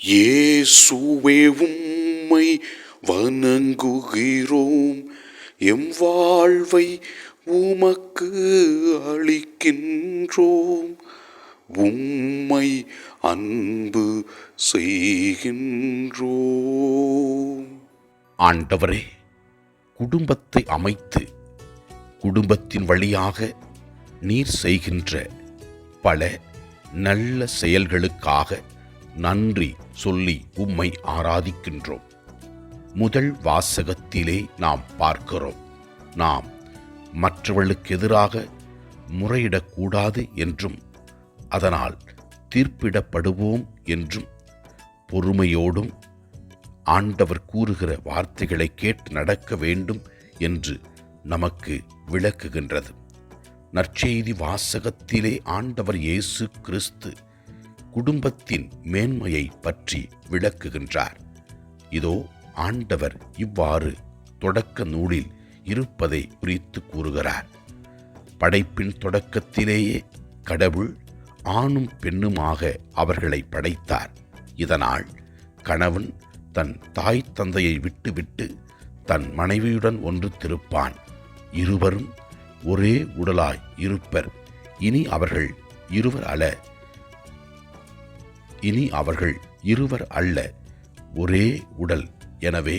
இயேசுவே உம்மை வணங்குகிறோம், எம் வாழ்வை உமக்கு அளிக்கின்றோம், உம்மை அன்பு செய்கின்றோம். ஆண்டவரே, குடும்பத்தை அமைத்து குடும்பத்தின் வழியாக நீர் செய்கின்ற பல நல்ல செயல்களுக்காக நன்றி சொல்லி உம்மை ஆராதிக்கின்றோம். முதல் வாசகத்திலே நாம் பார்க்கிறோம், நாம் மற்றவர்களுக்கு எதிராக முறையிடக்கூடாது என்றும் அதனால் தீர்ப்பிடப்படுவோம் என்றும் பொறுமையோடும் ஆண்டவர் கூறுகிற வார்த்தைகளை கேட்டு நடக்க வேண்டும் என்று நமக்கு விளக்குகின்றது. நற்செய்தி வாசகத்திலே ஆண்டவர் இயேசு கிறிஸ்து குடும்பத்தின் மேன்மையை பற்றி விளக்குகின்றார். இதோ ஆண்டவர் இவ்வாறு தொடக்க நூலில் இருப்பதை குறித்து கூறுகிறார். படைப்பின் தொடக்கத்திலேயே கடவுள் ஆணும் பெண்ணுமாக அவர்களை படைத்தார். இதனால் கணவன் தன் தாய் தந்தையை விட்டுவிட்டு தன் மனைவியுடன் ஒன்று திருப்பான். இருவரும் ஒரே உடலாய் இருப்பர். இனி அவர்கள் இருவர் அல்ல, ஒரே உடல். எனவே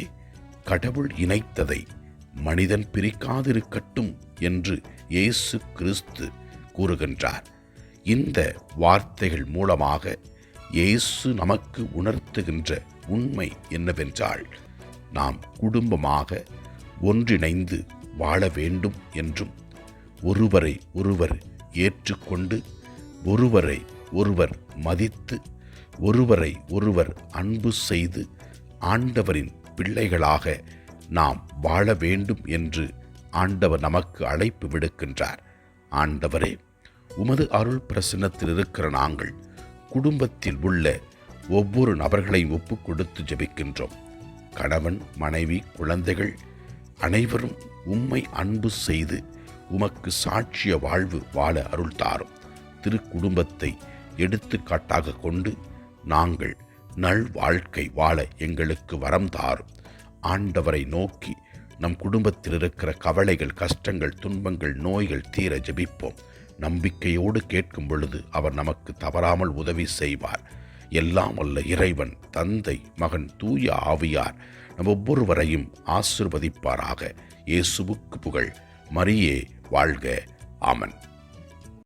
கடவுள் இணைத்ததை மனிதன் பிரிக்காதிருக்கட்டும் என்று இயேசு கிறிஸ்து கூறுகின்றார். இந்த வார்த்தைகள் மூலமாக இயேசு நமக்கு உணர்த்துகின்ற உண்மை என்னவென்றால், நாம் குடும்பமாக ஒன்றிணைந்து வாழ வேண்டும் என்றும் ஒருவரை ஒருவர் ஏற்றுக்கொண்டு ஒருவரை ஒருவர் மதித்து ஒருவரை ஒருவர் அன்பு செய்து ஆண்டவரின் பிள்ளைகளாக நாம் வாழ வேண்டும் என்று ஆண்டவர் நமக்கு அழைப்பு விடுக்கின்றார். ஆண்டவரே, உமது அருள் பிரசன்னத்தில் இருக்கிற நாங்கள் குடும்பத்தில் உள்ள ஒவ்வொரு நபர்களையும் ஒப்புக் கொடுத்து ஜெபிக்கின்றோம். கணவன், மனைவி, குழந்தைகள் அனைவரும் உம்மை அன்பு செய்து உமக்கு சாட்சிய வாழ்வு வாழ அருள் தாரும். திருக்குடும்பத்தை எடுத்துக்காட்டாக கொண்டு நாங்கள் நல் வாழ்க்கை வாழ எங்களுக்கு வரம் தாரும். ஆண்டவரை நோக்கி நம் குடும்பத்தில் இருக்கிற கவலைகள், கஷ்டங்கள், துன்பங்கள், நோய்கள் தீர ஜெபிப்போம். நம்பிக்கையோடு கேட்கும் பொழுது அவர் நமக்கு தவறாமல் உதவி செய்வார். எல்லாம் வல்ல இறைவன், தந்தை, மகன், தூய ஆவியார் நம் ஒவ்வொருவரையும் ஆசீர்வதிப்பாராக. இயேசுவுக்கு புகழ். மரியே வாழ்க. ஆமன்.